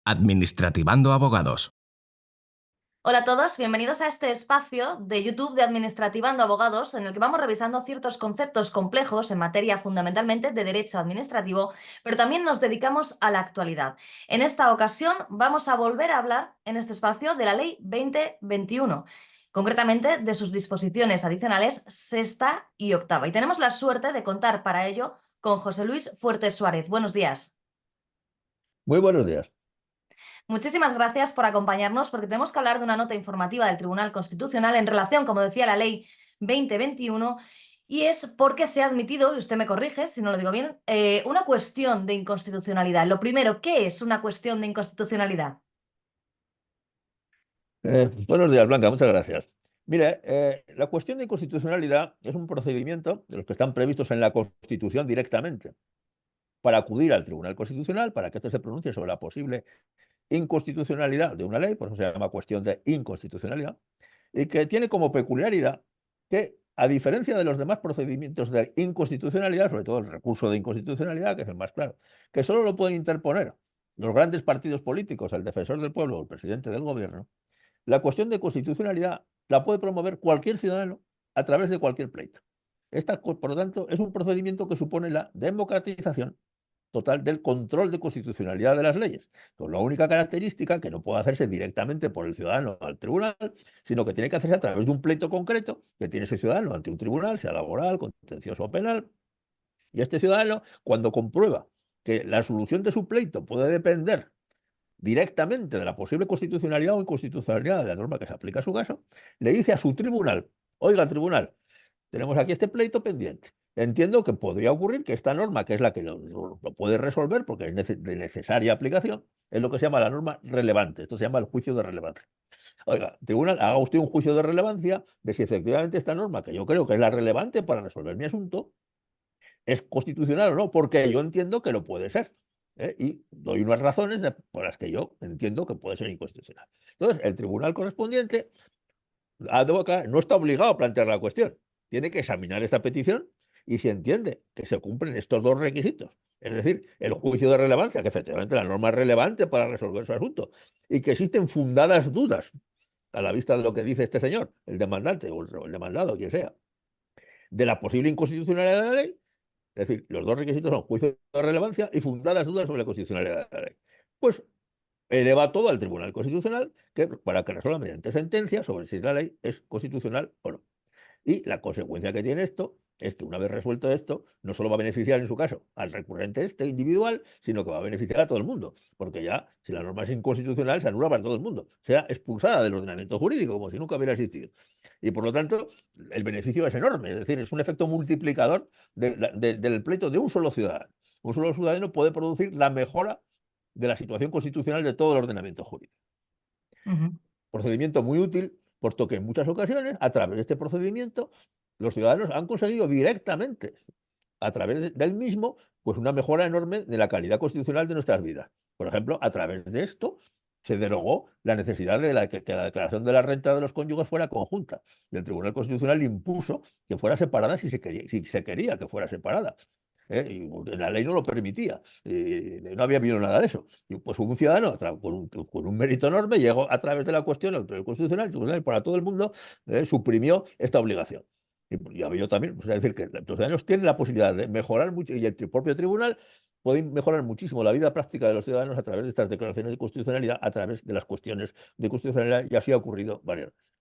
Administrativando Abogados. Hola a todos, bienvenidos a este espacio de YouTube de Administrativando Abogados, en el que vamos revisando ciertos conceptos complejos en materia fundamentalmente de derecho administrativo, pero también nos dedicamos a la actualidad. En esta ocasión vamos a volver a hablar en este espacio de la Ley 2021, concretamente de sus disposiciones adicionales sexta y octava. Y tenemos la suerte de contar para ello con José Luis Fuertes Suárez. Buenos días. Muy buenos días. Muchísimas gracias por acompañarnos porque tenemos que hablar de una nota informativa del Tribunal Constitucional en relación, como decía la Ley 2021, y es porque se ha admitido, y usted me corrige si no lo digo bien, una cuestión de inconstitucionalidad. Lo primero, ¿qué es una cuestión de inconstitucionalidad? Buenos días, Blanca, muchas gracias. Mire, la cuestión de inconstitucionalidad es un procedimiento de los que están previstos en la Constitución directamente para acudir al Tribunal Constitucional para que éste se pronuncie sobre la posible inconstitucionalidad de una ley, por eso se llama cuestión de inconstitucionalidad, y que tiene como peculiaridad que, a diferencia de los demás procedimientos de inconstitucionalidad, sobre todo el recurso de inconstitucionalidad, que es el más claro, que solo lo pueden interponer los grandes partidos políticos, el defensor del pueblo o el presidente del gobierno, la cuestión de constitucionalidad la puede promover cualquier ciudadano a través de cualquier pleito. Por lo tanto, es un procedimiento que supone la democratización total del control de constitucionalidad de las leyes, con la única característica que no puede hacerse directamente por el ciudadano al tribunal, sino que tiene que hacerse a través de un pleito concreto que tiene ese ciudadano ante un tribunal, sea laboral, contencioso o penal, y este ciudadano, cuando comprueba que la solución de su pleito puede depender directamente de la posible constitucionalidad o inconstitucionalidad de la norma que se aplica a su caso, le dice a su tribunal: oiga, tribunal, tenemos aquí este pleito pendiente. Entiendo que podría ocurrir que esta norma, que es la que lo puede resolver porque es de necesaria aplicación, es lo que se llama la norma relevante. Esto se llama el juicio de relevancia. Oiga, tribunal, haga usted un juicio de relevancia de si efectivamente esta norma, que yo creo que es la relevante para resolver mi asunto, es constitucional o no, porque yo entiendo que lo puede ser. Y doy unas razones por las que yo entiendo que puede ser inconstitucional. Entonces, el tribunal correspondiente, debo aclarar, no está obligado a plantear la cuestión. Tiene que examinar esta petición y si entiende que se cumplen estos dos requisitos, es decir, el juicio de relevancia, que efectivamente la norma es relevante para resolver su asunto, y que existen fundadas dudas a la vista de lo que dice este señor, el demandante o el demandado, quien sea, de la posible inconstitucionalidad de la ley. Es decir, los dos requisitos son juicio de relevancia y fundadas dudas sobre la constitucionalidad de la ley. Pues eleva todo al Tribunal Constitucional para que resuelva mediante sentencia sobre si la ley es constitucional o no. Y la consecuencia que tiene esto es que, una vez resuelto esto, no solo va a beneficiar en su caso al recurrente individual, sino que va a beneficiar a todo el mundo, porque ya, si la norma es inconstitucional, se anula para todo el mundo, sea expulsada del ordenamiento jurídico, como si nunca hubiera existido. Y por lo tanto, el beneficio es enorme, es decir, es un efecto multiplicador del pleito de un solo ciudadano. Un solo ciudadano puede producir la mejora de la situación constitucional de todo el ordenamiento jurídico. Procedimiento muy útil, puesto que en muchas ocasiones, a través de este procedimiento, los ciudadanos han conseguido directamente, a través del mismo, pues una mejora enorme de la calidad constitucional de nuestras vidas. Por ejemplo, a través de esto se derogó la necesidad de que la declaración de la renta de los cónyuges fuera conjunta. Y el Tribunal Constitucional impuso que fuera separada si se quería que fuera separada. Y la ley no lo permitía, no había habido nada de eso. Y pues un ciudadano con un mérito enorme llegó a través de la cuestión al Tribunal Constitucional, para todo el mundo, suprimió esta obligación. Y ha habido también, es decir, que los ciudadanos tienen la posibilidad de mejorar mucho, y el propio tribunal puede mejorar muchísimo la vida práctica de los ciudadanos a través de estas declaraciones de constitucionalidad, a través de las cuestiones de constitucionalidad, y así ha ocurrido varias veces.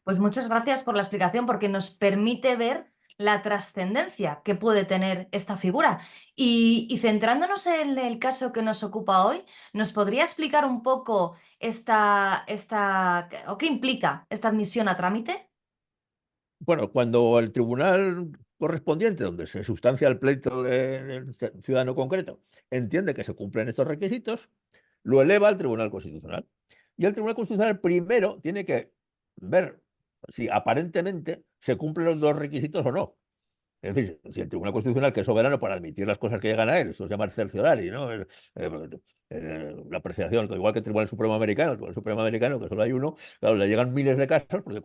Pues muchas gracias por la explicación, porque nos permite ver la trascendencia que puede tener esta figura. Y centrándonos en el caso que nos ocupa hoy, ¿nos podría explicar un poco o qué implica esta admisión a trámite? Bueno, cuando el tribunal correspondiente, donde se sustancia el pleito del ciudadano concreto, entiende que se cumplen estos requisitos, lo eleva al Tribunal Constitucional. Y el Tribunal Constitucional primero tiene que ver si aparentemente se cumplen los dos requisitos o no. Es decir, si el Tribunal Constitucional, que es soberano para admitir las cosas que llegan a él, eso se llama cerciorari, ¿no? La apreciación, igual que el Tribunal Supremo Americano, que solo hay uno, claro, le llegan miles de casos, porque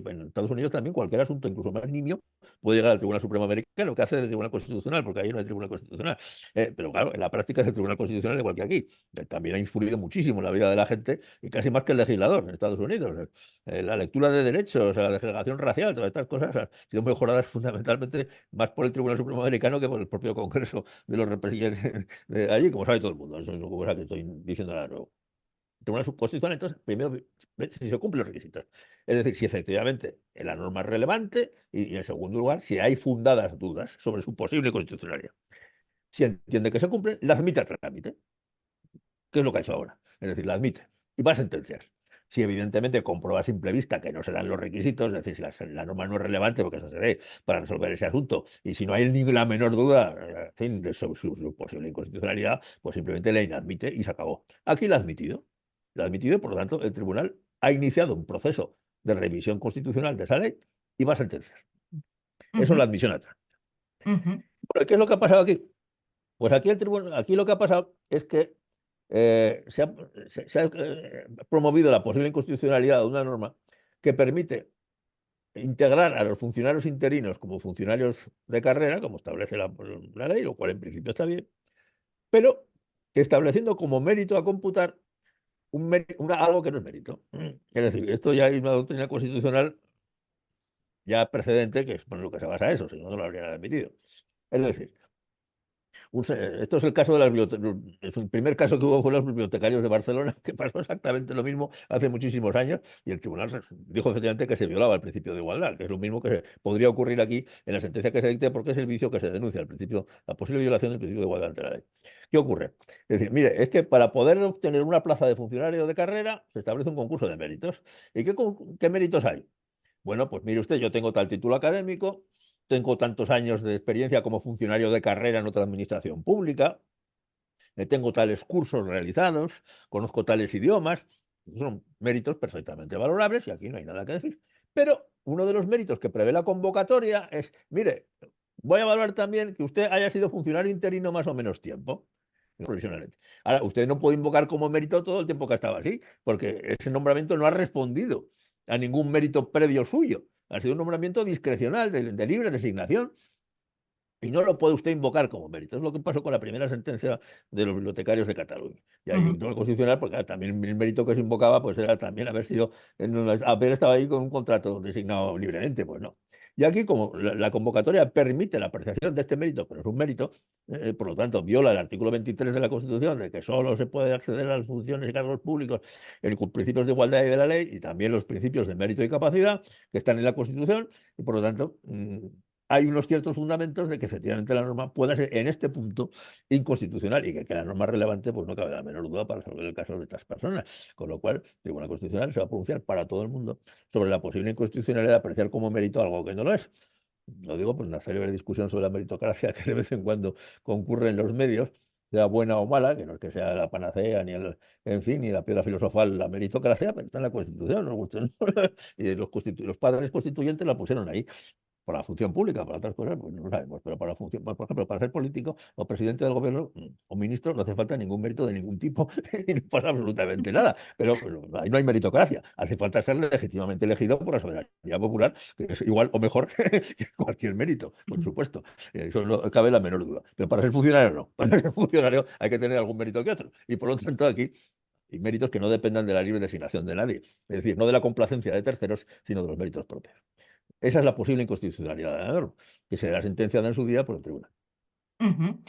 en Estados Unidos también cualquier asunto, incluso más nimio, puede llegar al Tribunal Supremo Americano, que hace del Tribunal Constitucional, porque ahí no hay Tribunal Constitucional. Pero claro, en la práctica es el Tribunal Constitucional igual que aquí. También ha influido muchísimo en la vida de la gente y casi más que el legislador en Estados Unidos. La lectura de derechos, la segregación racial, todas estas cosas han sido mejoradas fundamentalmente más por el Tribunal Supremo Americano que por el propio Congreso de los representantes de allí, como sabe todo el mundo. Eso es una cosa que estoy diciendo ahora nuevo. El Tribunal Constitucional, entonces, primero, ve si se cumplen los requisitos. Es decir, si efectivamente la norma es relevante y, en segundo lugar, si hay fundadas dudas sobre su posible constitucionalidad. Si entiende que se cumplen, la admite a trámite, que es lo que ha hecho ahora. Es decir, la admite y va a sentencias. Si evidentemente comprueba a simple vista que no se dan los requisitos, es decir, si la norma no es relevante, porque eso se ve para resolver ese asunto, y si no hay ni la menor duda, en fin, de su posible inconstitucionalidad, pues simplemente la inadmite y se acabó. Aquí la ha admitido. La ha admitido y, por lo tanto, el tribunal ha iniciado un proceso de revisión constitucional de esa ley y va a sentenciar. Eso es la Ujú, admisión a trámite. ujú, Bueno, ¿qué es lo que ha pasado aquí? Pues aquí, aquí lo que ha pasado es que se ha promovido la posible inconstitucionalidad de una norma que permite integrar a los funcionarios interinos como funcionarios de carrera, como establece la ley, lo cual en principio está bien, pero estableciendo como mérito a computar algo que no es mérito. Es decir, esto ya hay una doctrina constitucional ya precedente, que es por lo que se basa eso, si no, no lo habrían admitido. Es decir, esto es el caso de las bibliotecas. El primer caso que hubo fue los bibliotecarios de Barcelona, que pasó exactamente lo mismo hace muchísimos años, y el tribunal dijo efectivamente que se violaba el principio de igualdad, que es lo mismo que podría ocurrir aquí en la sentencia que se dicte, porque es el vicio que se denuncia, la posible violación del principio de igualdad ante la ley. ¿Qué ocurre? Es decir, mire, es que para poder obtener una plaza de funcionario de carrera se establece un concurso de méritos. ¿Y qué méritos hay? Bueno, pues mire usted, yo tengo tal título académico, tengo tantos años de experiencia como funcionario de carrera en otra administración pública, tengo tales cursos realizados, conozco tales idiomas, son méritos perfectamente valorables y aquí no hay nada que decir. Pero uno de los méritos que prevé la convocatoria es, mire, voy a valorar también que usted haya sido funcionario interino más o menos tiempo. Provisionalmente. Ahora, usted no puede invocar como mérito todo el tiempo que ha estado así, porque ese nombramiento no ha respondido a ningún mérito previo suyo. Ha sido un nombramiento discrecional, de libre designación. Y no lo puede usted invocar como mérito. Es lo que pasó con la primera sentencia de los bibliotecarios de Cataluña. Y ahí ujú. entró el Constitucional, porque también el mérito que se invocaba pues era también haber estado ahí con un contrato designado libremente. Pues no. Y aquí, como la convocatoria permite la apreciación de este mérito, pero es un mérito, por lo tanto, viola el artículo 23 de la Constitución, de que solo se puede acceder a las funciones y cargos públicos en principios de igualdad y de la ley, y también los principios de mérito y capacidad que están en la Constitución, y por lo tanto hay unos ciertos fundamentos de que efectivamente la norma pueda ser en este punto inconstitucional y que la norma es relevante, pues no cabe la menor duda para resolver el caso de estas personas. Con lo cual, el Tribunal Constitucional se va a pronunciar para todo el mundo sobre la posible inconstitucionalidad de apreciar como mérito algo que no lo es. Lo digo por una célebre discusión sobre la meritocracia que de vez en cuando concurre en los medios, sea buena o mala, que no es que sea la panacea, en fin, ni la piedra filosofal, la meritocracia, pero está en la Constitución, nos gusta, ¿no? Y los padres constituyentes la pusieron ahí por la función pública, para otras cosas, pues no lo sabemos, pero para la función, por ejemplo, para ser político o presidente del gobierno o ministro no hace falta ningún mérito de ningún tipo y no pasa absolutamente nada. Pero ahí no hay meritocracia, hace falta ser legítimamente elegido por la soberanía popular, que es igual o mejor que cualquier mérito, por supuesto. Eso no cabe la menor duda. Pero para ser funcionario no, para ser funcionario hay que tener algún mérito que otro. Y por lo tanto aquí hay méritos que no dependan de la libre designación de nadie, es decir, no de la complacencia de terceros, sino de los méritos propios. Esa es la posible inconstitucionalidad de la norma, que será sentenciada en su día por el tribunal. Ujú.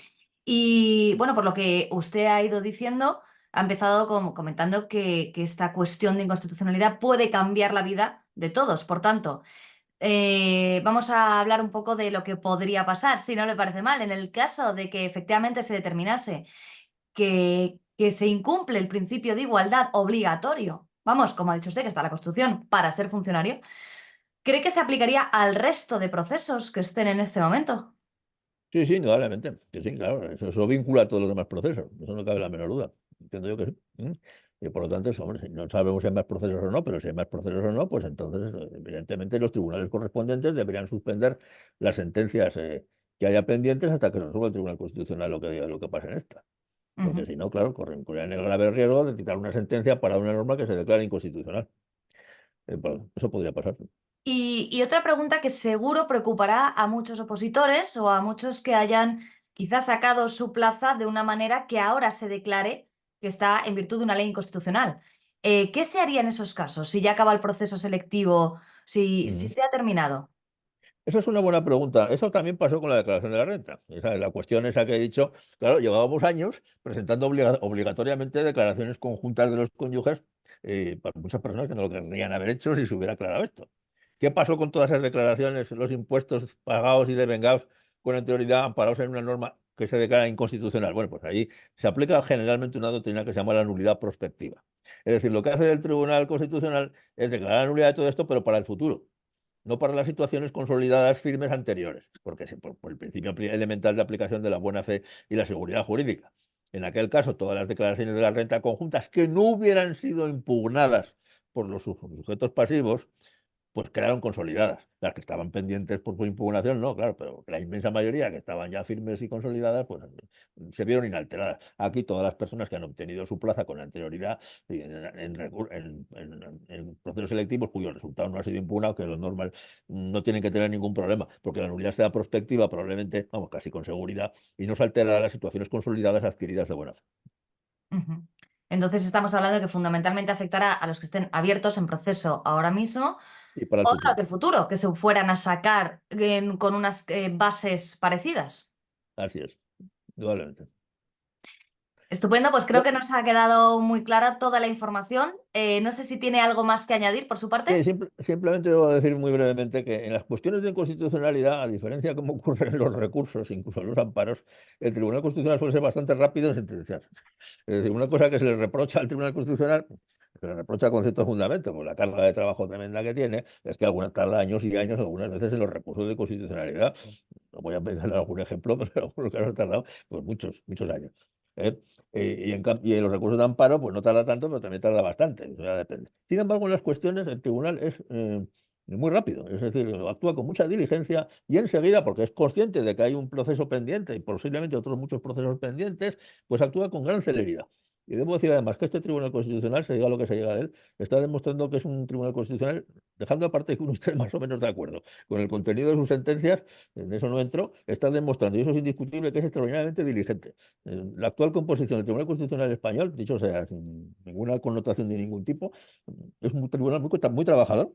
Y bueno, por lo que usted ha ido diciendo, ha empezado comentando que esta cuestión de inconstitucionalidad puede cambiar la vida de todos. Por tanto, vamos a hablar un poco de lo que podría pasar, si no le parece mal, en el caso de que efectivamente se determinase que se incumple el principio de igualdad obligatorio. Vamos, como ha dicho usted, que está la Constitución para ser funcionario. ¿Cree que se aplicaría al resto de procesos que estén en este momento? Sí, sí, indudablemente. Que sí, claro, eso vincula a todos los demás procesos. Eso no cabe la menor duda. Entiendo yo que sí. Y por lo tanto, hombre, si no sabemos si hay más procesos o no, pero si hay más procesos o no, pues entonces, evidentemente, los tribunales correspondientes deberían suspender las sentencias que haya pendientes hasta que resuelva el Tribunal Constitucional lo que diga, lo que pasa en esta. Porque Ujú. si no, claro, corren el grave riesgo de citar una sentencia para una norma que se declara inconstitucional. Pues, eso podría pasar. Y otra pregunta que seguro preocupará a muchos opositores o a muchos que hayan quizás sacado su plaza de una manera que ahora se declare que está en virtud de una ley inconstitucional. ¿Qué se haría en esos casos? Si ya acaba el proceso selectivo, si Ujú. se ha terminado. Eso es una buena pregunta. Eso también pasó con la declaración de la renta. Esa es la cuestión esa que he dicho. Claro, llevábamos años presentando obligatoriamente declaraciones conjuntas de los cónyuges para muchas personas que no lo querrían haber hecho si se hubiera aclarado esto. ¿Qué pasó con todas esas declaraciones, los impuestos pagados y devengados con anterioridad amparados en una norma que se declara inconstitucional? Bueno, pues ahí se aplica generalmente una doctrina que se llama la nulidad prospectiva. Es decir, lo que hace el Tribunal Constitucional es declarar la nulidad de todo esto, pero para el futuro, no para las situaciones consolidadas firmes anteriores, porque por el principio elemental de aplicación de la buena fe y la seguridad jurídica. En aquel caso, todas las declaraciones de la renta conjuntas que no hubieran sido impugnadas por los sujetos pasivos, pues quedaron consolidadas. Las que estaban pendientes por impugnación, no, claro, pero la inmensa mayoría que estaban ya firmes y consolidadas, pues se vieron inalteradas. Aquí todas las personas que han obtenido su plaza con anterioridad en procesos selectivos cuyos resultados no han sido impugnados, que lo normal, no tienen que tener ningún problema, porque la nulidad sea prospectiva, probablemente, vamos, casi con seguridad, y no se alterará las situaciones consolidadas adquiridas de buena fe. Ujú. Entonces estamos hablando de que fundamentalmente afectará a los que estén abiertos en proceso ahora mismo Y para el o a los futuro. del futuro, que se fueran a sacar con unas bases parecidas. Así es, indudablemente. Estupendo, pues creo que nos ha quedado muy clara toda la información. No sé si tiene algo más que añadir por su parte. Sí, simplemente debo decir muy brevemente que en las cuestiones de inconstitucionalidad, a diferencia de cómo ocurre en los recursos, incluso en los amparos, el Tribunal Constitucional suele ser bastante rápido en sentenciar. Es decir, una cosa que se le reprocha al Tribunal Constitucional, se le reprocha con cierto fundamento, por la carga de trabajo tremenda que tiene, es que algunas tarda años y años, algunas veces en los recursos de constitucionalidad. No voy a pensar en algún ejemplo, pero algunos casos han tardado pues, muchos, muchos años. ¿Eh? Y en los recursos de amparo, pues no tarda tanto, pero también tarda bastante. Eso ya depende. Sin embargo, en las cuestiones, el tribunal es muy rápido, es decir, actúa con mucha diligencia y enseguida, porque es consciente de que hay un proceso pendiente y posiblemente otros muchos procesos pendientes, pues actúa con gran celeridad. Y debo decir además que este Tribunal Constitucional, se diga lo que se diga de él, está demostrando que es un Tribunal Constitucional, dejando aparte que uno esté más o menos de acuerdo con el contenido de sus sentencias, en eso no entro, está demostrando, y eso es indiscutible, que es extraordinariamente diligente. La actual composición del Tribunal Constitucional Español, dicho sea, sin ninguna connotación de ningún tipo, es un tribunal muy trabajador.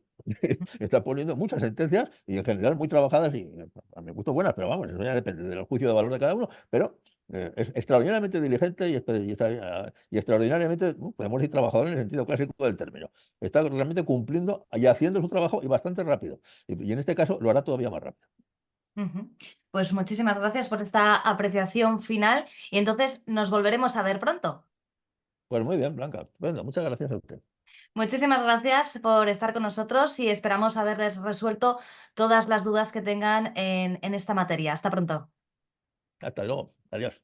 Está poniendo muchas sentencias y en general muy trabajadas y a mi gusto buenas, pero vamos, eso ya depende del juicio de valor de cada uno, pero es extraordinariamente diligente y extraordinariamente, podemos decir, trabajador en el sentido clásico del término. Está realmente cumpliendo y haciendo su trabajo y bastante rápido. Y en este caso lo hará todavía más rápido. Ujú. Pues muchísimas gracias por esta apreciación final y entonces nos volveremos a ver pronto. Pues muy bien, Blanca. Bueno, muchas gracias a usted. Muchísimas gracias por estar con nosotros y esperamos haberles resuelto todas las dudas que tengan en esta materia. Hasta pronto. Hasta luego. Adiós.